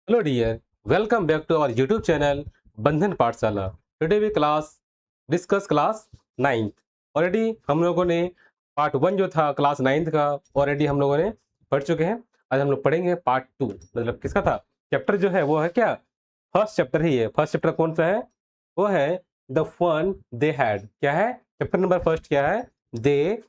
Hello dear, welcome back to our YouTube channel बंधन पाठशाला। Today we discuss class 9th। Already हम लोगों ने पार्ट 1 जो था क्लास 9th का ऑलरेडी हम लोगों ने पढ़ चुके हैं। आज हम लोग पढ़ेंगे पार्ट 2। मतलब किसका था चैप्टर जो है वो है क्या, फर्स्ट चैप्टर ही है। फर्स्ट चैप्टर कौन सा है, वो है द फन दे हैड। क्या है चैप्टर नंबर फर्स्ट, क्या है, दे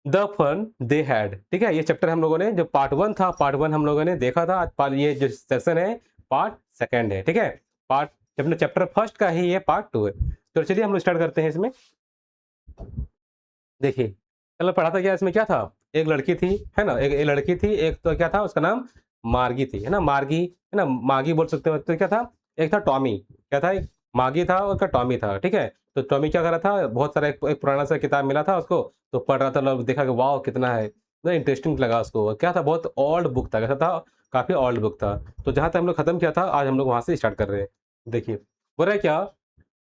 द फन दे हैड। ठीक है, ये चैप्टर हम लोगों ने जो पार्ट 1 था, पार्ट 1 हम लोगों ने देखा था। आज ये जो सेक्शन है पार्ट सेकंड है। ठीक है, पार्ट अपने चैप्टर फर्स्ट का ही ये पार्ट 2 है। तो चलिए हम लोग स्टार्ट करते हैं इसमें। देखिए कल पढ़ा था क्या, इसमें क्या था, एक लड़की थी, है ना, एक लड़की थी, एक तो क्या था उसका नाम मार्गी थी, है ना, मार्गी, है ना, मागी बोल सकते हो। तो क्या था, एक था टॉमी, क्या था, एक मागी था और का टॉमी था। ठीक है, तो टॉमी क्या कर रहा था, बहुत सारा एक पुराना सा किताब मिला था उसको, तो पढ़ रहा था। लोग देखा कि वाह कितना है ना, इंटरेस्टिंग लगा उसको। क्या था, बहुत ओल्ड बुक था, कैसा था, काफी ओल्ड बुक था। तो जहां तक हम लोग खत्म किया था, आज हम लोग वहां से स्टार्ट कर रहे हैं। देखिए बोल रहा है क्या,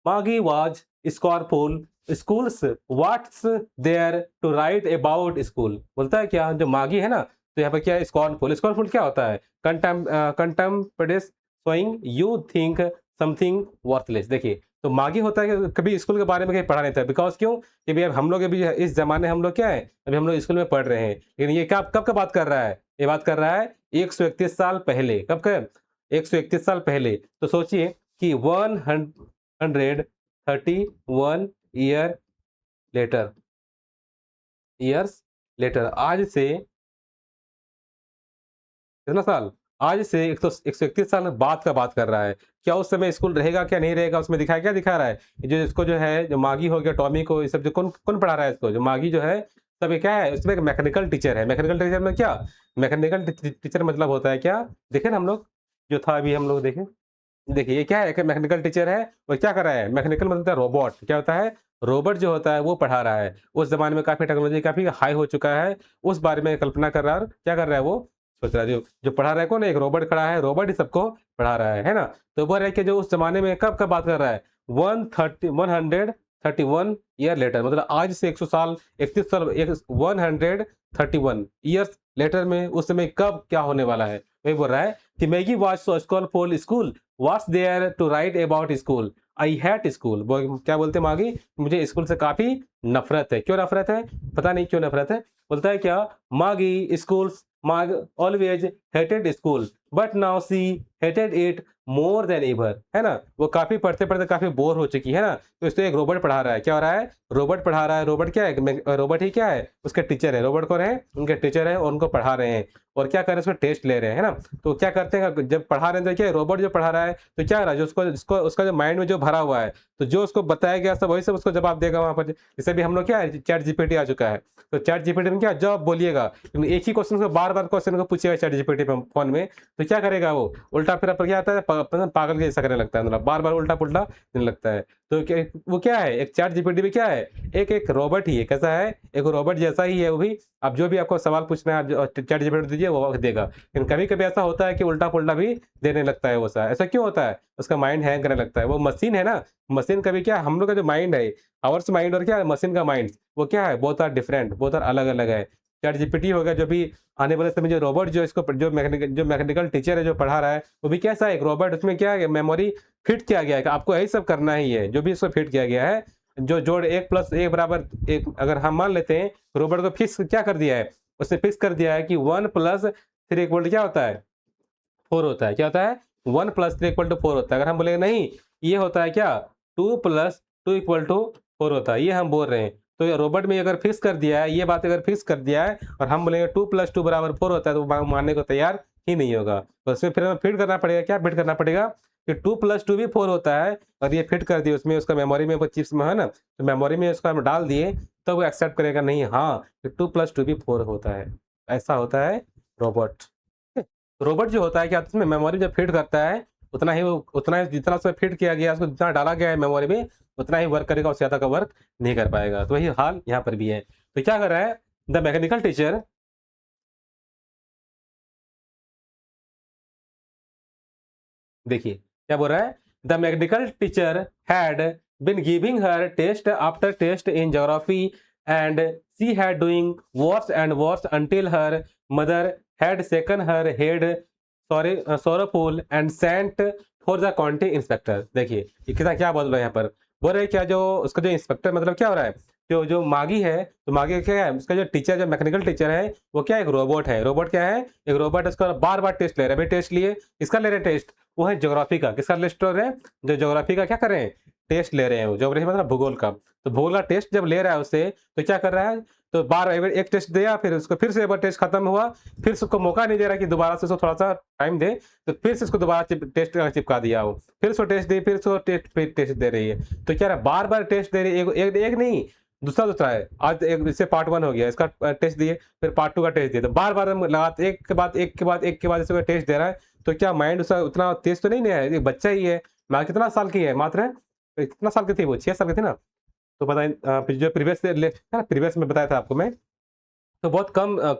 Maggie was scornful schools what's there to write about school. बोलता है क्या, जो मागी है ना, तो यहाँ पे क्या है, स्कॉर्नफुल। स्कॉर्नफुल क्या होता है, contemptuous showing you think something worthless. देखिए तो मागी होता है कि कभी स्कूल के बारे में कहीं पढ़ा नहीं था। बिकॉज क्यों, कि भाई अब हम लोग अभी इस जमाने हम लोग क्या है, अभी हम लोग स्कूल में पढ़ रहे हैं। लेकिन ये क्या कब का बात कर रहा है, ये बात कर रहा है 131 साल पहले। कब का, 131 साल पहले। तो सोचिए कि 131 लेटर ईयर्स लेटर, आज से कितना साल, आज से 131 साल बाद का बात कर रहा है। क्या उस समय स्कूल रहेगा क्या नहीं रहेगा, उसमें दिखाया क्या दिखा रहा है, जो इसको जो है, जो मागी हो गया, टॉमी को, ये सब जो कौन कौन पढ़ा रहा है इसको, जो मागी जो है, सब ये क्या है, उसमें एक मैकेनिकल टीचर है। मैकेनिकल टीचर में क्या, मैकेनिकल टीचर मतलब होता है क्या, देखे ना हम लोग, जो था अभी हम लोग देखे। देखिए ये क्या है, एक मैकेनिकल टीचर है और क्या कर रहा है, मैकेनिकल मतलब होता है रोबोट। क्या होता है, रोबोट जो होता है वो पढ़ा रहा है। उस ज़माने में काफ़ी टेक्नोलॉजी काफ़ी हाई हो चुका है, उस बारे में कल्पना कर रहा है और क्या कर रहा है, वो सोच रहा है। जो जो पढ़ा रहा है कौन है, एक रोबोट खड़ा है, रोबोट ही सबको पढ़ा रहा है ना। तो वो है कि जो उस ज़माने में कब बात कर रहा है, 131 ईयर लेटर, मतलब आज से 100 साल, 31 साल, 131 ईयर्स लेटर में उस समय कब क्या होने वाला है, वही बोल रहा है कि Maggie was so scornful for school what's there to write about school, I hate school. क्या बोलते हैं मागी, मुझे स्कूल से काफी नफरत है। क्यों नफरत है, पता नहीं क्यों नफरत है। बोलता है क्या, मागी स्कूल्स माग always hated school but now see hated it more than ever, है ना। वो काफी पढ़ते पढ़ते काफी बोर हो चुकी है ना, तो इसको एक रोबोट पढ़ा रहा है। क्या हो रहा है, रोबोट पढ़ा रहा है। रोबोट क्या है, रोबोट ही क्या है, उसके टीचर है। रोबोट कौन है, उनके टीचर है और उनको पढ़ा रहे हैं। और क्या कर रहे हैं, उसको टेस्ट ले रहे हैं, है ना। तो क्या करते हैं, जब पढ़ा रहे हैं तो क्या रोबोट जो पढ़ा रहा है, तो क्या रहा है, जो उसको उसका जो माइंड में जो भरा हुआ है, तो जो उसको बताया गया सब वही सब उसको जवाब देगा वहां पर। जैसे भी हम लोग क्या है, चैट जीपीटी आ चुका है, तो चैट जीपीटी में क्या जवाब बोलिएगा, एक ही क्वेश्चन को बार बार क्वेश्चन को पूछेगा चैट जीपीटी पे फोन में, तो क्या करेगा वो, उल्टा फिर क्या आता है, पागल के जैसा करने लगता है, मतलब बार बार उल्टा पुल्टा देने लगता है। तो वो क्या है, एक चैट जीपीटी भी क्या है, एक रोबोट ही है। कैसा है, एक रोबोट जैसा ही है वो भी। अब जो भी आपको सवाल पूछना है, आप चैट जीपीटी दीजिए, वो देगा। लेकिन कभी कभी ऐसा होता है कि उल्टा पुल्टा भी देने लगता है वो सा। ऐसा क्यों होता है, उसका माइंड हैंग करने लगता है। वो मशीन है ना, मशीन कभी क्या, हम लोग का जो माइंड है, आवर्स माइंड और क्या मशीन का माइंड, वो क्या है, बहुत आर डिफरेंट, बहुत आर अलग अलग है। चैट जीपीटी हो गया, जो भी आने वाले समय जो रोबोट जो इसको जो मैकेनिकल टीचर है जो पढ़ा रहा है, वो भी कैसा है, एक रोबोट। उसमें क्या है, मेमोरी फिट किया गया है कि आपको यही सब करना ही है, जो भी इसको फिट किया गया है। जो जोड़ 1+1 बराबर 1, अगर हम मान लेते हैं, रोबोट को फिक्स क्या कर दिया है, उसने फिक्स कर दिया है कि 1+3 इक्वल टू क्या होता है, 4 होता है। क्या होता है, 1+3 इक्वल टू 4 होता है। अगर हम बोलेंगे नहीं, ये होता है क्या, 2+2 इक्वल टू 4 होता है, ये हम बोल रहे हैं। तो ये रोबोट में अगर फिक्स कर दिया है, ये बात अगर फिक्स कर दिया है, और हम बोलेंगे 2+2 बराबर 4 होता है, तो वो मानने को तैयार ही नहीं होगा। तो उसमें फिर हमें फिट करना पड़ेगा, क्या फिट करना पड़ेगा, कि 2+2 भी 4 होता है, और ये फिट कर दिए उसमें, उसका मेमोरी में वो चिप्स में है ना, तो मेमोरी में उसका हम डाल दिए, तो वो एक्सेप्ट करेगा, नहीं हाँ 2+2 भी 4 होता है। ऐसा होता है रोबोट। रोबोट जो होता है क्या, उसमें मेमोरी जब फिट करता है, उतना ही वो, उतना ही जितना उसमें फिट किया गया, उसको जितना डाला गया है मेमोरी में, उतना ही वर्क करेगा, उससे ज़्यादा का वर्क नहीं कर पाएगा। तो वही हाल यहाँ पर भी है। तो क्या कर रहा है, द मैकेनिकल टीचर, देखिए क्या बोल रहा है, the mechanical teacher had been giving her test after test in geography and she had doing worse and worse until her mother had shaken her head sorrowfully and sent for the county inspector. देखिए ये कितना क्या बोल रहे हैं यहाँ पर, बोल रहे हैं क्या, जो उसका जो इंस्पेक्टर मतलब क्या हो रहा है, जो जो मागी है, तो मागी क्या है, उसका जो टीचर, जो मैकेनिकल टीचर है, वो क्या है, एक रोबोट है। रोबोट क्या है, एक रोबोट, उसका बार बार टेस्ट ले रहे हैं। अभी टेस्ट लिए, इसका ले रहे हैं टेस्ट, वो है ज्योग्राफी का। किसका लिस्ट हो रहे हैं, जो ज्योग्राफी का क्या कर रहे हैं, टेस्ट ले रहे हैं। ज्योग्राफी मतलब भूगोल का। तो भूगोल का टेस्ट जब ले रहा है उससे, तो क्या कर रहा है, तो बार एक टेस्ट दिया, फिर उसको फिर से एक बार टेस्ट खत्म हुआ, फिर से उसको मौका नहीं दे रहा कि दोबारा से उसको थोड़ा सा टाइम दे, तो फिर से उसको दोबारा टेस्ट चिपका दिया वो, फिर उसको टेस्ट दे, फिर उसको टेस्ट दे रही है। तो क्या रहा, बार बार टेस्ट दे रही है, एक नहीं, दूसरा दूसरा है। आज एक इससे पार्ट 1 हो गया, इसका टेस्ट दिए, फिर पार्ट 2 का टेस्ट दिए, तो बार बार हम लगाते एक के बाद एक के बाद एक के बाद इसको टेस्ट दे रहा है। तो क्या माइंड उसका उतना तेज तो नहीं है, एक बच्चा ही है। मैं कितना साल की है मात्र, कितना साल की थी वो, 6 साल की थी ना। तो बताएं, जो प्रीवियस में बताया था आपको मैं, तो बहुत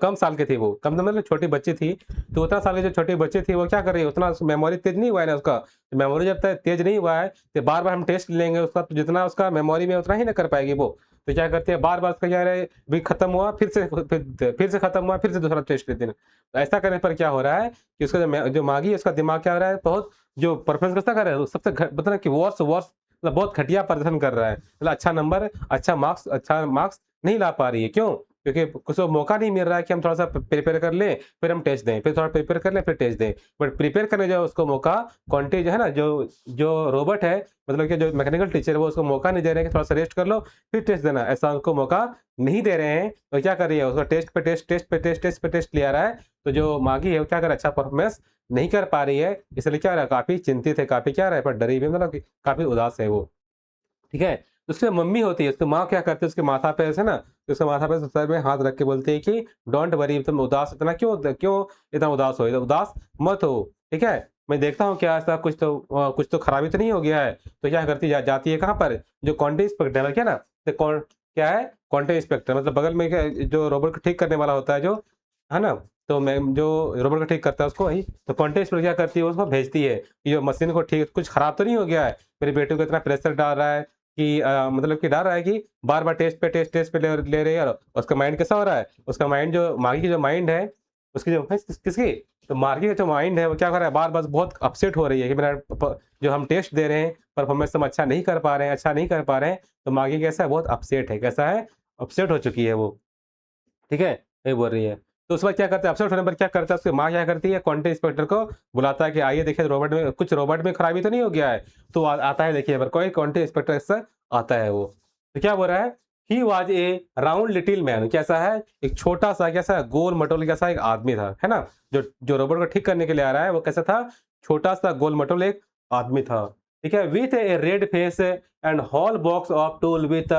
कम साल के थे वो, कम तो मतलब छोटी बच्ची थी। तो उतना साल की जो छोटी बच्ची थी वो क्या कर रही है, उतना मेमोरी तेज नहीं हुआ है ना उसका। मेमोरी जब तक तेज नहीं हुआ है, तो बार बार हम टेस्ट लेंगे उसका, तो जितना उसका मेमोरी में उतना ही ना कर पाएगी वो। तो क्या करती है, बार बार उसका क्या है, भी खत्म हुआ, फिर से खत्म हुआ, फिर से दूसरा टेस्ट लेते हैं। तो ऐसा करने पर क्या हो रहा है कि उसका जो मागी है, उसका दिमाग क्या हो रहा है, बहुत जो परफॉर्मेंस कैसा कर रहा है, सबसे मतलब कि वर्स वर्स, मतलब बहुत घटिया प्रदर्शन कर रहा है। मतलब अच्छा नंबर, अच्छा मार्क्स नहीं ला पा रही है। क्यों, क्योंकि उसको मौका नहीं मिल रहा है कि हम थोड़ा सा प्रिपेयर कर लें, फिर हम टेस्ट दें, फिर थोड़ा प्रिपेयर कर लें, फिर टेस्ट दें। बट प्रिपेयर करने जो उसको मौका, क्वांटिटी जो है ना, जो जो रोबोट है, मतलब कि जो मैकेनिकल टीचर है, वो उसको मौका नहीं दे रहे हैं कि थोड़ा सा रेस्ट कर लो फिर टेस्ट देना, ऐसा उनको मौका नहीं दे रहे हैं। तो क्या कर रही है, उसका टेस्ट पे टेस्ट, टेस्ट पे टेस्ट, टेस्ट पे टेस्ट ले आ रहा है। तो जो मागी है वो क्या कर रहा है, अच्छा परफॉर्मेंस नहीं कर पा रही है, इसलिए क्या रहा है, काफी चिंतित है, काफी क्या रहा है, पर डरी हुई, मतलब कि काफी उदास है वो। ठीक है, तो उसकी मम्मी होती है, उसकी माँ क्या करती है, उसके माथा पे ऐसे ना, तो उसके माथा पे सर में हाथ रख के बोलती है कि डोंट वरी, तुम उदास इतना क्यों क्यों इतना उदास हो, इतना उदास मत हो। ठीक है, मैं देखता हूँ क्या ऐसा कुछ तो खराबी तो नहीं हो गया है। तो क्या करती जाती है कहाँ पर, जो क्वांटिटी इंस्पेक्टर है क्या ना, तो क्या है, क्वांटिटी इंस्पेक्टर मतलब बगल में क्या, जो रोबोट को ठीक करने वाला होता है, जो है ना, तो मैं जो रोबोट को ठीक करता है उसको वही, तो क्वांटिटी इंस्पेक्टर क्या करती है, उसको भेजती है कि जो मशीन को ठीक, कुछ खराब तो नहीं हो गया है, मेरे बेटे को इतना प्रेशर डाल रहा है कि मतलब कि डर रहा है कि बार-बार टेस्ट पे ले रही है, और उसका माइंड कैसा हो रहा है? उसका माइंड, जो मागी की जो माइंड है, उसकी जो किसकी? तो मागी का जो माइंड है, वो क्या कर रहा है, बार-बार बहुत अपसेट हो रही है कि मेरा जो हम टेस्ट दे रहे हैं, परफॉर्मेंस हम अच्छा नहीं कर पा रहे हैं, अच्छा नहीं कर पा रहे हैं। तो मागी कैसा है, बहुत अपसेट है। कैसा है? अपसेट हो चुकी है वो। ठीक है? ये बोल रही है। तो उसके बाद क्या करते हैं, अपसेट होने पर क्या करता है, उसकी माँ क्या करती है, क्वांटिटी इंस्पेक्टर को बुलाता है कि आइए देखिए रोबोट में खराबी तो नहीं हो गया है। तो आता है, देखिए कोई क्वांटिटी इंस्पेक्टर से आता है वो। तो क्या बोल रहा है, he was A round little man, कैसा है, एक छोटा सा कैसा गोल मटोल कैसा एक आदमी था, है ना। जो जो रोबोट को ठीक करने के लिए आ रहा है, वो कैसा था, छोटा सा गोल मटोल एक आदमी था। ठीक है, with a red face and whole box of tool with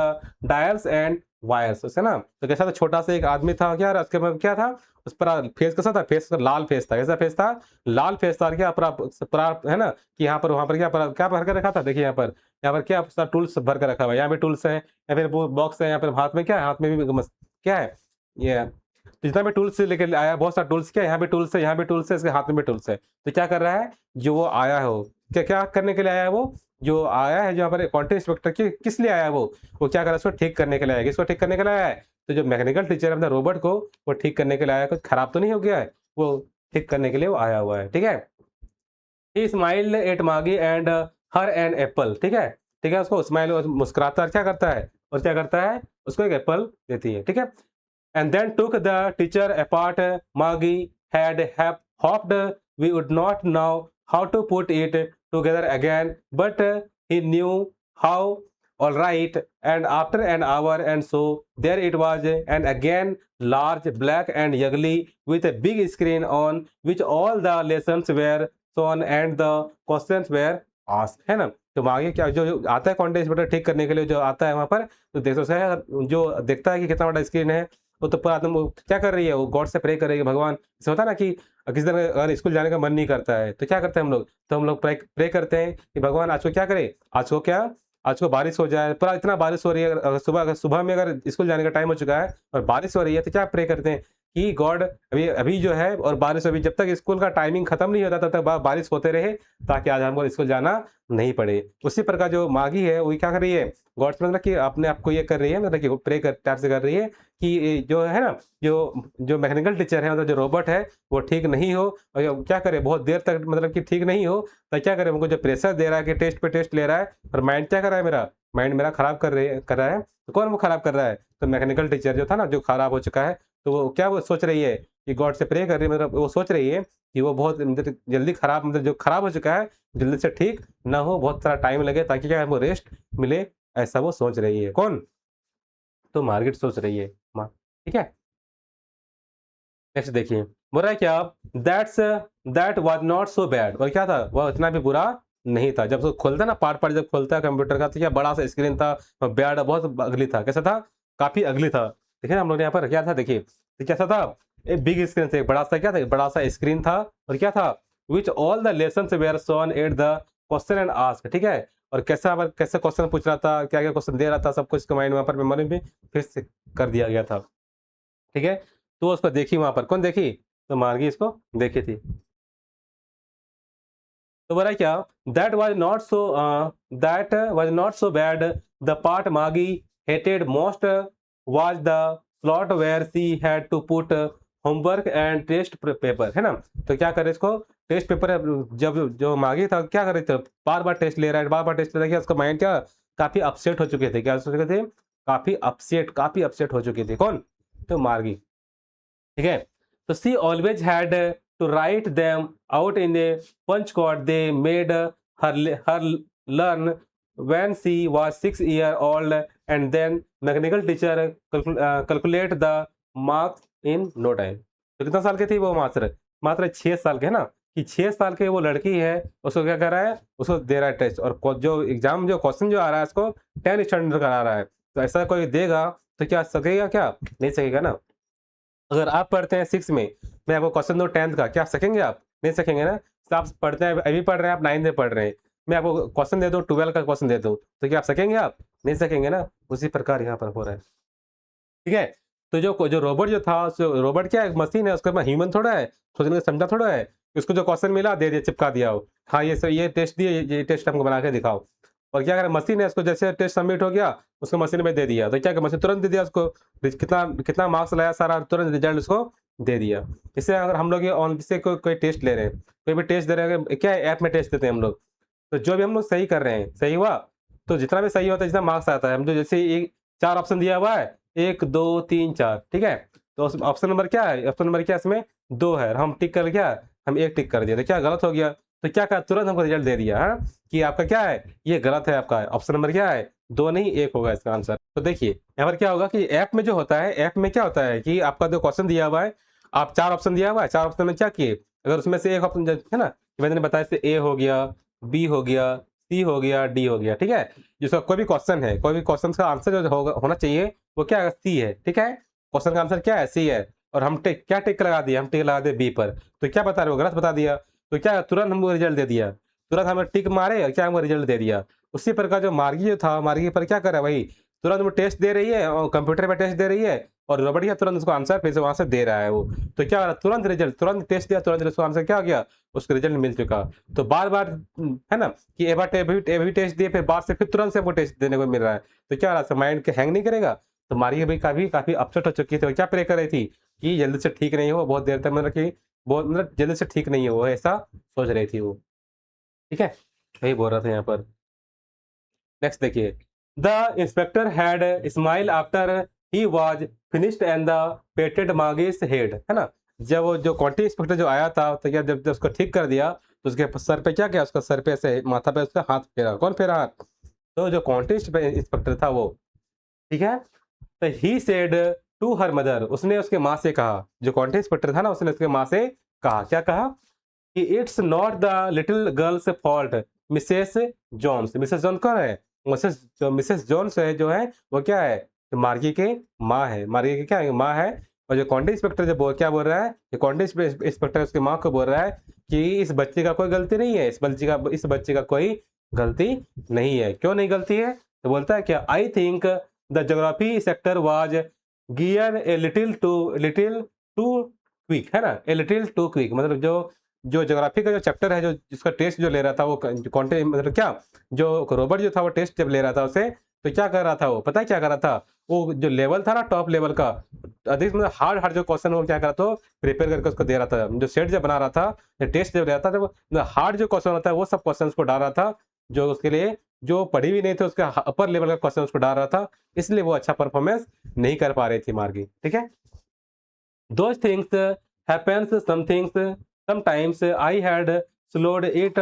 dials and wires, है ना। तो कैसा था, छोटा सा एक आदमी था, क्या उसके बाद क्या था, उस पर फेस कैसा था, फेस लाल फेस था। कैसा फेस था, लाल फेस था। क्या पूरा है ना, कि यहाँ पर वहां पर क्या भर कर रखा था, देखिए यहाँ पर क्या सारा टूल्स भर कर रखा हुआ है। यहाँ पे टूल्स है, या फिर वो बॉक्स है, यहाँ पर हाथ में क्या है, हाथ में भी क्या है ये, तो जितना भी टूल्स लेकर आया, बहुत सारा टूल्स, क्या यहाँ पे टूल्स है, यहाँ पे टूल्स है, इसके हाथ में भी टूल्स है। तो क्या कर रहा है, जो वो आया हो, क्या क्या करने के लिए आया है वो, जो आया है, जो यहाँ पर क्वांटिटी इंस्पेक्टर किस लिए आया है वो क्या कर रहा है, उसको ठीक करने के लिए आया है। किसको ठीक करने के लिए आया है, तो जो मैकेनिकल टीचर है अपने रोबोट को, वो ठीक करने के लिए आया है। कुछ खराब तो नहीं हो गया है, वो ठीक करने के लिए वो आया हुआ है। ठीक है, ही स्माइल्ड एट मागी एंड हर एन एप्पल। ठीक है, ठीक है, उसको स्माइल, मुस्कुराता है, क्या करता है, और क्या करता है, उसको एक एप्पल देती है। ठीक है, and then took the teacher apart. Maggie had hoped we would not know how to put it together again, but he knew how. All right, and after an hour and so, there it was, and again large, black and ugly, with a big screen on which all the lessons were shown and the questions were asked, है ना। तो आगे क्या, जो आता है content inspector ठीक करने के लिए, जो आता है वहां पर, तो देखो जो देखता है कि कितना बड़ा स्क्रीन है, वो तो पूरा एकदम क्या कर रही है, वो गॉड से प्रे कर रही है, भगवान। ऐसा होता है ना कि किसी दिन अगर स्कूल जाने का मन नहीं करता है, तो क्या करते हैं हम लोग, तो हम लोग प्रे करते हैं कि भगवान आज को क्या करे, आज को बारिश हो जाए। पूरा इतना बारिश हो रही है, अगर सुबह में अगर स्कूल जाने का टाइम हो चुका है और बारिश हो रही है, तो क्या प्रे करते हैं कि गॉड अभी अभी जो है और बारिश अभी जब तक स्कूल का टाइमिंग खत्म नहीं होता तब तक बारिश होते रहे, ताकि आज हमको स्कूल जाना नहीं पड़े। उसी प्रकार जो मागी है वो क्या कर रही है, गॉड से मतलब कि अपने आप को ये कर रही है, मतलब कि प्रे कर टाइप से कर रही है कि जो है ना, जो जो मैकेनिकल टीचर है, मतलब जो रोबोट है वो ठीक नहीं हो, और ये क्या करे बहुत देर तक, मतलब कि ठीक नहीं हो, तो क्या करे, उनको जो प्रेशर दे रहा है कि टेस्ट पे टेस्ट ले रहा है, और माइंड क्या कर रहा है, मेरा माइंड मेरा खराब कर रहा है। तो कौन वो खराब कर रहा है, तो मैकेनिकल टीचर जो था ना, जो खराब हो चुका है। तो वो क्या वो सोच रही है कि गॉड से प्रे कर रही है, मतलब वो सोच रही है कि वो बहुत मतलब जल्दी खराब, मतलब जो खराब हो चुका है जल्दी से ठीक ना हो, बहुत सारा टाइम लगे, ताकि क्या है वो रेस्ट मिले, ऐसा वो सोच रही है। कौन, तो मार्केट सोच रही है ठीक है। नेक्स्ट देखिए, बोल रहा है क्या, that's that was not so bad, और क्या था वह इतना भी बुरा नहीं था। जब उसको खोलता ना पार्ट पार्ट, जब खोलता है कंप्यूटर का, तो क्या बड़ा सा स्क्रीन था, बैड बहुत अगली था। कैसा था, काफी अगली था। देखिए हम लोग ने यहाँ पर क्या था, देखिए तो कैसा था, एक बिग स्क्रीन से, एक बड़ा सा क्या था, एक बड़ा सा स्क्रीन था, और क्या था, which all the lessons were shown at the question and ask, ठीक है। और कैसा कैसे क्वेश्चन पूछ रहा था, क्या क्या क्वेश्चन दे रहा था, सब कुछ इसके माइंड में पर मेमोरी में फिर से कर दिया गया था, ठीक है। तो उसको देखी वहां पर, कौन देखी, तो मार्गी इसको देखी थी। तो बोला क्या, that was not so that was not so bad, the part Maggie hated most was the slot where she had to put homework and test paper, है ना। तो क्या करे इसको, टेस्ट पेपर जब जो मागी था क्या करे, तो बार बार टेस्ट ले रहा है, बार बार टेस्ट ले रहा है, उसका माइंड क्या काफी अपसेट हो चुके थे, क्या हो चुके थे, काफी अपसेट हो चुकी थी। कौन, तो मार्गी, ठीक है। तो she always had to write them out in a punch card they made her learn when she was 6 years old, and then mechanical teacher calculate the marks in no time। तो कितना साल की थी वो, मात्र मात्र 6 साल के, है ना, कि 6 साल के वो लड़की है, उसको क्या कर रहा है, उसको दे रहा है टेस्ट, और जो एग्जाम जो क्वेश्चन जो आ रहा है उसको 10 स्टैंडर्ड करा रहा है। तो ऐसा कोई देगा तो क्या सकेगा, क्या नहीं सकेगा ना। अगर आप पढ़ते हैं 6 में, मैं आपको क्वेश्चन दूं 10th का, क्या आप सकेंगे, आप नहीं सकेंगे ना। तो आप पढ़ते हैं, अभी पढ़ रहे हैं आप 9th में पढ़ रहे हैं, मैं आपको क्वेश्चन दे दूं 12 का क्वेश्चन दे दूं, तो क्या आप सकेंगे, आप नहीं सकेंगे ना। उसी प्रकार यहाँ पर हो रहा है, ठीक है। तो जो जो रोबोट जो था, रोबोट क्या है, मशीन है, उसका ह्यूमन थोड़ा है, सोचने का समझा थोड़ा है। उसको जो क्वेश्चन मिला दे दिया, चिपका दिया हो, हाँ ये टेस्ट दिए, ये टेस्ट हमको बना के दिखाओ। और क्या करे, मशीन है, उसको जैसे टेस्ट सबमिट हो गया, उसको मशीन में दे दिया, तो क्या मशीन तुरंत दे दिया उसको, कितना कितना मार्क्स लाया सारा, तुरंत रिजल्ट उसको दे दिया। इससे अगर हम लोग ये ऑन से कोई टेस्ट ले रहे हैं, कोई भी टेस्ट दे रहे हैं, क्या ऐप में टेस्ट देते हैं हम लोग, तो जो भी हम लोग सही कर रहे हैं, सही हुआ, तो जितना भी सही होता है, जितना मार्क्स आता है, हम जो जैसे एक 4 ऑप्शन दिया हुआ है, 1 2 3 4, ठीक है। तो ऑप्शन नंबर क्या है, ऑप्शन नंबर क्या इसमें 2 है, हम टिक कर, क्या हम 1 टिक कर दिया, तो क्या गलत हो गया, तो क्या कहा, तुरंत हमको रिजल्ट दे दिया, हाँ कि आपका क्या है, ये गलत है, आपका ऑप्शन नंबर क्या है, 2 नहीं 1 होगा इसका आंसर। तो देखिए यहाँ पर क्या होगा कि ऐप में जो होता है, ऐप में क्या होता है कि आपका जो क्वेश्चन दिया हुआ है, आप 4 ऑप्शन दिया हुआ है, 4 ऑप्शन में क्या किए, अगर उसमें से एक ऑप्शन है ना, मैंने बताया जैसे ए हो गया, बी हो गया, सी हो गया, डी हो गया, ठीक है। जिसका कोई भी क्वेश्चन है, कोई भी क्वेश्चन का आंसर जो होना चाहिए वो क्या है, सी है, ठीक है। क्वेश्चन का आंसर क्या है, सी है, और हम क्या टिक लगा दिया, हम टिक लगा दिए बी पर, तो क्या बता रहे हो, गलत बता दिया, तो क्या तुरंत हमको रिजल्ट दे दिया, तुरंत हमें टिक मारे और क्या हमको रिजल्ट दे दिया। उसी प्रकार जो मार्गी जो था, मार्गी पर क्या कर रहा है भाई, तुरंत वो टेस्ट दे रही है, और कंप्यूटर पे टेस्ट दे रही है, और रोबोट क्या तुरंत उसको आंसर फिर से वहां से दे रहा है वो। तो क्या हो रहा है, तुरंत रिजल्ट, तुरंत टेस्ट दिया, तुरंत उसको आंसर क्या हो गया, उसको रिजल्ट मिल चुका। तो बार बार है ना, कि एक बार भी टेस्ट दिए, फिर बाद से फिर तुरंत से हमको टेस्ट देने को मिल रहा है, तो क्या हो रहा है, माइंड के हैंग नहीं करेगा। तो मारी भाई काफी अपसेट हो चुकी थी, और क्या प्रे कर रही थी कि जल्दी से ठीक नहीं हो, बहुत देर तक मतलब कि बहुत मतलब जल्दी से ठीक नहीं हो, ऐसा सोच रही थी वो, ठीक है। वही बोल रहा था यहाँ पर। नेक्स्ट देखिए, the inspector had smile after he was finished and the patted Maggie's head, है ना। जब वो जो क्वांटिटी इंस्पेक्टर जो आया था, तो क्या जब उसको ठीक कर दिया, तो उसके सर पे क्या किया, उसका सर पे से माथा पे उसका हाथ फेरा, कौन फेरा हाथ, तो जो क्वांटिटी इंस्पेक्टर था वो, ठीक है। तो he said to her mother, उसने उसके माँ से कहा, जो क्वांटिटी इंस्पेक्टर था ना, उसने उसके माँ से कहा, क्या कहा कि it's not the little girl's fault, Mrs Jones, Mrs John कौन है, मिसेस जॉन्स है जो है वो क्या है, मार्गी के माँ है, मार्गी की क्या है, माँ है। और जो क्वांटिटी इंस्पेक्टर जो क्या बोल रहा है, जो क्वांटिटी इंस्पेक्टर उसकी माँ को बोल रहा है कि इस बच्चे का कोई गलती नहीं है, इस बच्चे का कोई गलती नहीं है। क्यों नहीं गलती है, तो बोलता है क्या, I think the geography sector was gear a little too quick, है ना, ए लिटिल टू क्विक, मतलब जो ज्योग्राफी का जो चैप्टर है, जो जिसका टेस्ट जो ले रहा था वो कॉन्टे मतलब क्या, जो रोबोट जो था वो टेस्ट जब ले रहा था उसे, तो क्या कर रहा था वो, पता है क्या कर रहा था, वो जो लेवल था ना टॉप लेवल का, अधिक मतलब हार्ड हार्ड जो क्वेश्चन वो क्या कर रहा था, प्रिपेयर करके उसको दे रहा था, जो सेट जब बना रहा था, टेस्ट जब ले रहा था, जब हार्ड जो क्वेश्चन होता है वो सब क्वेश्चन को डाल रहा था, जो उसके लिए जो पढ़ी भी नहीं थी उसका अपर लेवल का क्वेश्चन उसको डाल रहा था, इसलिए वो अच्छा परफॉर्मेंस नहीं कर पा रही थी मार्गी, ठीक है। Those things happens some things sometimes I had slowed it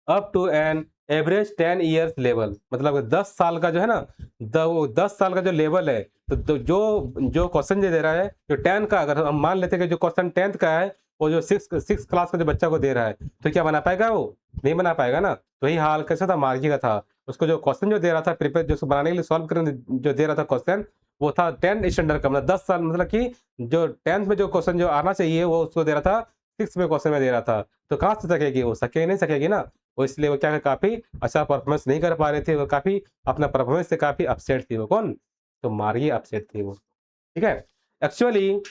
up to an average 10 years level, मतलब 10 साल का जो है ना, 10 साल का जो लेवल है, तो जो क्वेश्चन जो दे रहा है, जो 10 का, अगर हम मान लेते हैं कि जो क्वेश्चन 10th का है, वो जो सिक्स क्लास का जो बच्चा को दे रहा है, तो क्या बना पाएगा वो, नहीं बना पाएगा ना। तो यही हाल कैसा था, मार्गी का था, उसको जो क्वेश्चन जो दे रहा था प्रिपेयर, जो उसको बनाने के लिए सॉल्व करने जो दे रहा था क्वेश्चन, वो था 10 स्टैंडर्ड का, मतलब 10 साल, मतलब कि जो 10th में जो क्वेश्चन जो आना चाहिए वो उसको दे रहा था, 6th में क्वेश्चन में दे रहा था, तो कहाँ से सकेगी वो, सके नहीं सकेगी ना। वो इसलिए वो क्या काफी अच्छा परफॉर्मेंस नहीं कर पा रहे थे, वो काफी अपना परफॉर्मेंस से काफी अपसेट थी वो, कौन, तो मार्गी अपसेट थी वो, ठीक है। Actually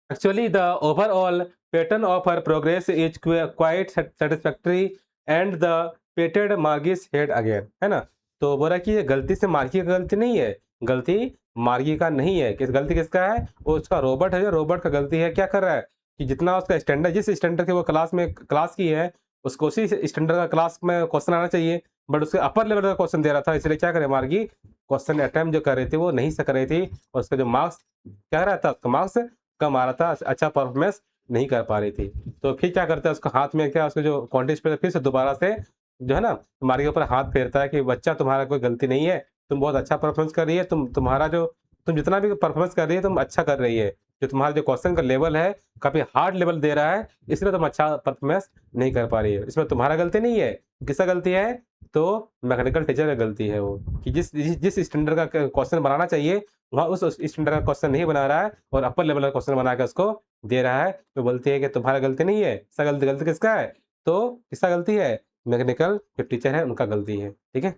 Actually, the overall pattern of her progress is quite satisfactory and the patted Margie's head again, है ना। तो बोला कि ये गलती से मार्गी का गलती नहीं है, गलती मार्गी का नहीं है, गलती किसका है, वो उसका रोबोट है, जो रोबोट का गलती है, क्या कर रहा है कि जितना उसका स्टैंडर्ड, जिस स्टैंडर्ड के वो क्लास में क्लास की है, उसको उसी स्टैंडर्ड का क्लास में क्वेश्चन आना चाहिए, बट उसके अपर लेवल का क्वेश्चन दे रहा था, इसलिए क्या करे मार्गी, क्वेश्चन अटेम्प्ट जो कर रही थी वो नहीं कर रही थी, और उसका जो मार्क्स क्या रहा था, उसका मार्क्स कम आ रहा था, अच्छा परफॉर्मेंस नहीं कर पा रही थी। तो फिर क्या करता है, उसको हाथ में क्या, उसके जो कॉन्टेस्ट पे फिर से दोबारा से जो है ना, तुम्हारे के ऊपर हाथ फेरता है कि बच्चा तुम्हारा कोई गलती नहीं है, तुम बहुत अच्छा परफॉर्मेंस कर रही है, तुम्हारा जो तुम जितना भी परफॉर्मेंस कर रही है तुम अच्छा कर रही है, जो तुम्हारा जो क्वेश्चन का लेवल है काफी हार्ड लेवल दे रहा है, इसलिए तुम अच्छा परफॉर्मेंस नहीं कर पा रही है, इसमें तुम्हारा गलती नहीं है, किसका गलती है, तो मैकेनिकल टीचर की गलती है वो, कि जिस स्टैंडर्ड का क्वेश्चन बनाना चाहिए वहाँ उस स्टैंडर्ड का क्वेश्चन नहीं बना रहा है, और अपर लेवल का क्वेश्चन बना के उसको दे रहा है, तो बोलती है कि तुम्हारा गलती नहीं है, इसका गलती गलती किसका है, तो किसका गलती है, मैकेनिकल जो टीचर है उनका गलती है, ठीक है,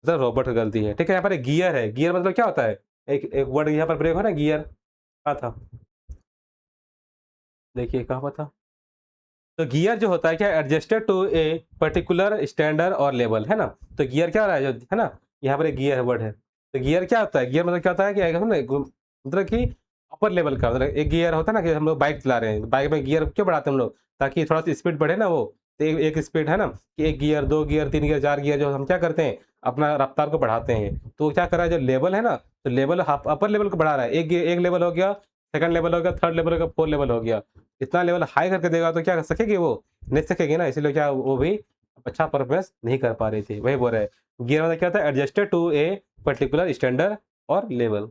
मतलब रोबोट की गलती है, ठीक है। यहाँ पर एक गियर है, गियर मतलब क्या होता है, एक एक वर्ड यहाँ पर प्रयोग है ना, गियर, कहाँ था, देखिए कहाँ पर था, तो गियर जो होता है क्या, adjusted to a particular standard और लेवल, है ना। तो गियर क्या हो रहा है, जो है ना, यहाँ पर एक गियर वर्ड है, तो गियर क्या होता है, गियर मतलब क्या होता है कि मतलब कि अपर लेवल का, मतलब एक गियर होता है ना, कि हम लोग बाइक चला रहे हैं, बाइक में गियर क्यों बढ़ाते हैं हम लोग, ताकि थोड़ा सा स्पीड बढ़े ना वो, तो एक स्पीड है ना, कि एक गियर, दो गियर, तीन गियर, चार गियर, जो हम क्या करते हैं अपना रफ्तार को बढ़ाते हैं, तो क्या कर रहा है, जो लेवल है ना, तो लेवल अपर लेवल को बढ़ा रहा है, एक लेवल हो गया, सेकंड लेवल हो गया, थर्ड लेवल हो गया, फोर्थ लेवल हो गया, इतना लेवल हाई करके देगा तो क्या कर सकेगी वो, नहीं सकेगी ना, इसलिए क्या वो भी अच्छा परफॉर्मेंस नहीं कर पा रही थी, वही बोल रहे हैं। गियर मतलब क्या था, adjusted to a particular standard और लेवल।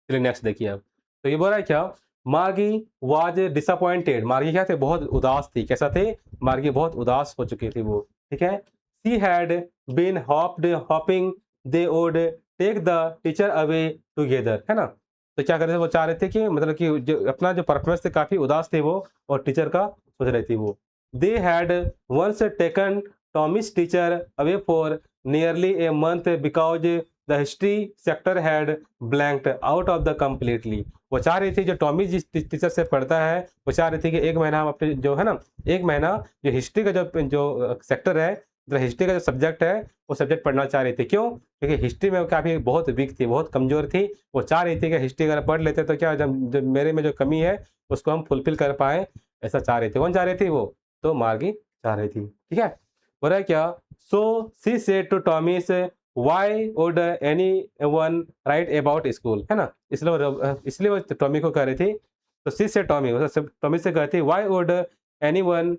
चलिए नेक्स्ट देखिए अब, तो ये बोल रहा है क्या, मार्गी वाज डिसअपॉइंटेड, मार्गी क्या थे, बहुत उदास थी, कैसा थे, मार्गी बहुत उदास हो चुकी थी वो, ठीक है। She had been hoping they would take the teacher away together, है ना। तो क्या कर रहे थे, वो चाह रहे थे कि मतलब कि जो अपना जो परफॉर्मेंस थे काफी उदास थे वो, और टीचर का सोच रही थी वो। They had once taken Tommy's teacher away for nearly a month because the history sector had blanked out of the completely. वो चाह रही थी, जो टॉमी जिस टीचर से पढ़ता है, वो चाह रही थी कि एक महीना हम अपने जो है ना, एक महीना जो हिस्ट्री का जो सेक्टर है, मतलब हिस्ट्री का जो सब्जेक्ट है, वो सब्जेक्ट पढ़ना चाह रही थी, क्यों, क्योंकि हिस्ट्री में वो काफ़ी बहुत वीक थी, बहुत कमज़ोर थी, वो चाह रही थी कि हिस्ट्री अगर पढ़ लेते तो क्या, जब मेरे में जो कमी है उसको हम फुलफिल कर पाएँ, ऐसा चाह रही थी, कौन चाह रही थी वो, तो मार्गी चाह रही थी, ठीक है। हो रहा है क्या, so she said to Tommy's why would anyone write about school, है ना, इसलिए वो टॉमी को कह रही थी, तो सी से टॉमी, टॉमी से कहती why would anyone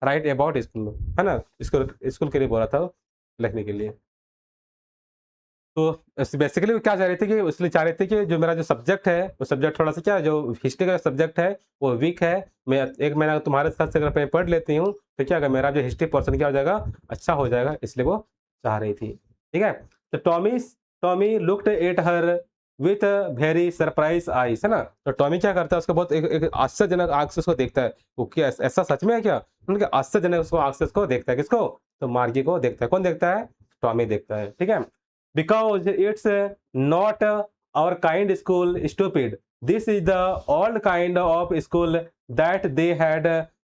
write about school, है ना, स्कूल स्कूल के लिए बोला था वो, लिखने के लिए। तो बेसिकली वो क्या चाह रही थी, कि इसलिए चाह रही थी कि जो मेरा जो सब्जेक्ट है, वो सब्जेक्ट थोड़ा सा क्या, जो हिस्ट्री का सब्जेक्ट है वो वीक है, मैं एक महीना तुम्हारे साथ से अगर मैं पढ़ लेती हूँ, तो क्या होगा, मेरा जो हिस्ट्री पोर्शन क्या हो जाएगा, अच्छा हो जाएगा, इसलिए वो चाह रही थी, ठीक है। तो Tommy looked at her with very surprise eyes, है ना। तो टॉमी क्या करता है, उसको बहुत एक आश्चर्यजनक आंख से उसको देखता है, वो क्या ऐसा सच में है क्या, उनके आश्चर्यजनक उसको आंख से उसको देखता है, किसको, तो मार्गी को देखता है, कौन देखता है, टॉमी देखता है, ठीक है। Because it's not our kind school stupid. This is the old kind of school that they had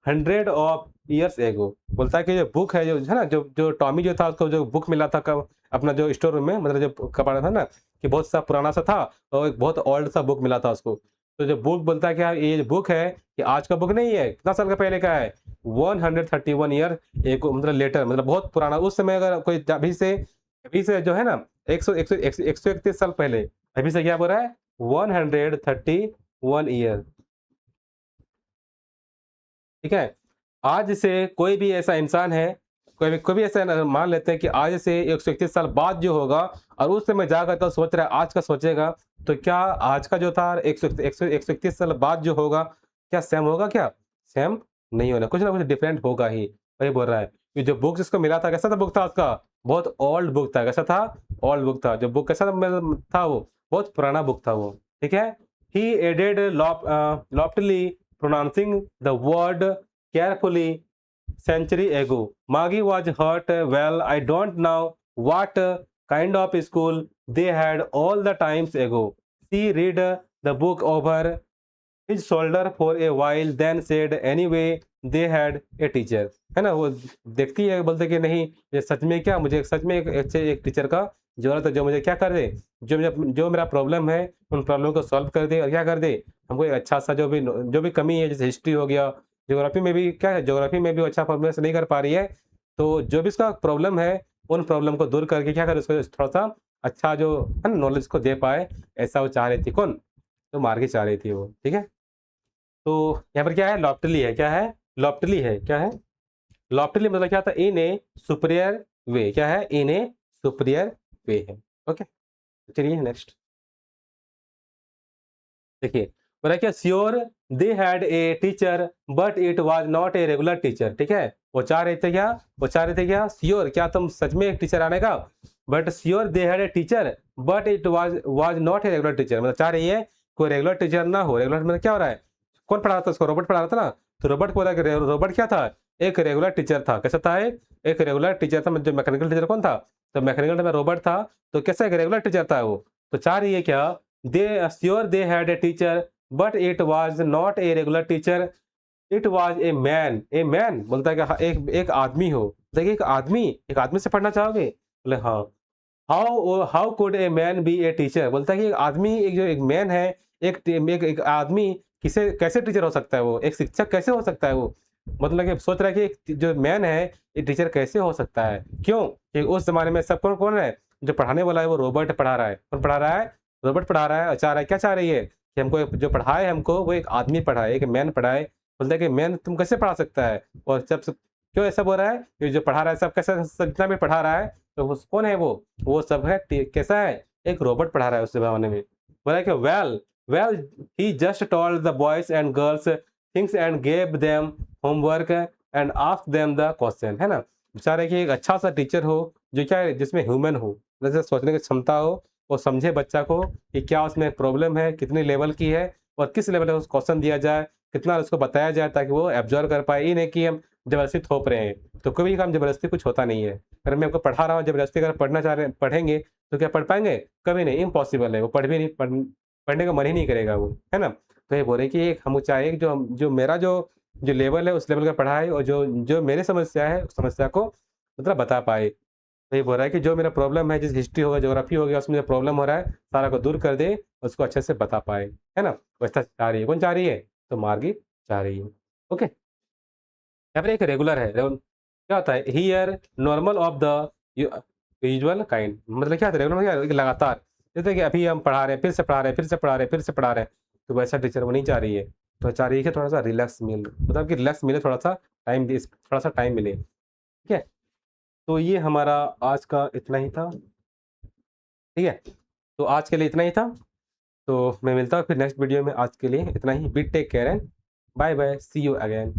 100 of years ago. बोलता है कि जो बुक है, जो है ना, जो जो टॉमी जो था उसको जो बुक मिला था कब अपना जो स्टोर रूम में, मतलब जो कबाड़ा था ना, कि बहुत सा पुराना सा था और एक बहुत ओल्ड सा बुक मिला था उसको। तो जो बुक बोलता है कि यार ये जो बुक है ये आज का बुक नहीं है, कितना साल का पहले का है, 131 ईयर एक मतलब लेटर, मतलब बहुत पुराना। उस समय अगर कोई अभी से जो है ना 131 साल पहले, अभी से क्या बोल रहा है 131 ईयर। ठीक है, आज से कोई भी ऐसा इंसान है, कोई भी ऐसा मान लेते हैं कि आज से 131 साल बाद जो होगा और उस समय जाकर तो सोच रहा है आज का सोचेगा, तो क्या आज का जो था 131 साल बाद जो होगा क्या सेम होगा? क्या सेम नहीं होना, कुछ ना कुछ डिफरेंट होगा ही। वही बोल रहा है कि जो बुक जिसको मिला था कैसा था बुक था उसका, बहुत ओल्ड बुक था। कैसा था? ओल्ड बुक था। जो बुक कैसा था वो बहुत पुराना बुक था वो। ठीक है, he added loftily pronouncing the word carefully century ago. Maggie was hurt. Well, I don't know what kind of school they had all the times ago. She read the book over his shoulder for a while, then said, anyway, they had a teacher. है ना, वो देखती है, बोलते कि नहीं ये सच में क्या, मुझे सच में एक अच्छे एक टीचर का जरूरत है जो मुझे क्या कर दे, जो मेरा प्रॉब्लम है उन प्रॉब्लम को सॉल्व कर दे और क्या कर दे हमको एक अच्छा सा जो भी कमी है, जैसे हिस्ट्री हो गया, ज्योग्राफी में भी क्या है, ज्योग्राफी में भी अच्छा परफॉर्मेंस नहीं कर पा रही है, तो जो भी उसका प्रॉब्लम है उन प्रॉब्लम को दूर करके क्या करे, उसको थोड़ा सा अच्छा जो है ना नॉलेज को दे पाए, ऐसा वो चाह रही थी। कौन? तो मार्गी चाह रही थी वो। ठीक है, तो यहाँ पर क्या है, लॉफ्टली है। क्या है? लॉफ्टली है। क्या है? लॉफ्टली मतलब क्या था, इन ए सुपीरियर वे। क्या है? इन ए सुपीरियर वे है। ओके, चलिए नेक्स्ट देखिए, बोला क्या, sure they had a teacher but it was not a regular teacher. ठीक है, वो चाह रहे थे क्या, वो चाह रहे थे क्या, श्योर क्या तुम सच में एक टीचर आने का, but sure they had a teacher but it was not a regular teacher, मतलब चाह रही है कोई रेगुलर टीचर ना हो। रेगुलर मतलब क्या हो रहा है, कौन पढ़ा रहा था उसको, रोबोट पढ़ा रहा था ना, तो रोबोट बोला कि रोबोट क्या था, एक रेगुलर टीचर था। कैसा था? एक रेगुलर टीचर था। जो मैकेनिकल टीचर कौन था, तो मैकेनिकल में रोबोट था, तो कैसा एक रेगुलर टीचर था वो। तो चाह रही है क्या, they sure they had a teacher but it was not a regular teacher, it was a man. A man बोलता है कि हाँ, एक आदमी हो। देखिए, एक आदमी से पढ़ना चाहोगे? बोले हाँ। How could a man B a teacher, बोलता है कि एक आदमी, एक मैन है, एक आदमी किसे कैसे टीचर हो सकता है, वो एक शिक्षक कैसे हो सकता है वो, मतलब कि सोच रहा है कि एक जो मैन है ये टीचर कैसे हो सकता है। क्यों? कि उस जमाने में सब कौन कौन है, जो पढ़ाने वाला है वो रोबोट पढ़ा रहा है। कौन पढ़ा रहा है? रोबोट पढ़ा रहा है। और चाह रहा है, क्या चाह रही है कि हमको जो पढ़ाए हमको वो एक आदमी पढ़ाए, एक मैन पढ़ाए। बोलता है कि मैन तुम कैसे पढ़ा सकता है, और सब क्यों ऐसा बोल रहा है कि जो पढ़ा रहा है सब कैसा, जितना भी पढ़ा रहा है तो वो कौन है, वो सब है कैसा है, एक रोबोट पढ़ा रहा है उस जमाने में। बोला कि well he just told the boys and girls things and gave them homework and asked them the question. है ना, चाह रहे कि एक अच्छा सा टीचर हो जो क्या है, जिसमें ह्यूमन हो, जैसे सोचने की क्षमता हो, वो समझे बच्चा को कि क्या उसमें प्रॉब्लम है, कितनी लेवल की है और किस लेवल का उसको क्वेश्चन दिया जाए, कितना उसको बताया जाए ताकि वो एब्जॉर्व कर पाए। ये नहीं कि हम जबरदस्ती थोप रहे हैं, तो कोई भी काम जबरदस्ती कुछ होता नहीं है। अगर मैं आपको पढ़ा रहा हूँ जबरदस्ती, अगर पढ़ना चाह रहे पढ़ेंगे तो क्या पढ़ पाएंगे? कभी नहीं, इम्पॉसिबल है। वो पढ़ने का मन ही नहीं करेगा वो, है ना। तो ये बोले कि एक हम चाहे जो मेरा जो लेवल है उस लेवल का पढ़ाए, और जो मेरे समस्या है उस समस्या को मतलब बता पाए। तो ये बोल रहा है कि जो मेरा प्रॉब्लम है, जैसे हिस्ट्री हो गया, ज्योग्राफी हो गया, उसमें जो प्रॉब्लम हो रहा है सारा को दूर कर दे, उसको अच्छे से बता पाए। है ना, वैसा चाह रही है। कौन चाह रही है? तो मार्गी चाह रही है। ओके, यहाँ पर एक रेगुलर है। क्या होता है, here normal of the usual kind, मतलब क्या होता है रेगुलर, क्या एक लगातार, जैसे कि अभी हम पढ़ा रहे हैं, फिर से पढ़ा रहे हैं, फिर से पढ़ा रहे हैं, फिर से पढ़ा रहे हैं, तो वैसा टीचर वो नहीं चाह रही है। तो चाह रही है कि थोड़ा सा रिलैक्स मिले, मतलब कि रिलैक्स मिले, थोड़ा सा टाइम मिले। ठीक है, तो ये हमारा आज का इतना ही था। ठीक है, तो आज के लिए इतना ही था। तो मैं मिलता हूँ फिर नेक्स्ट वीडियो में। आज के लिए इतना ही। Be take care and bye bye, see you again.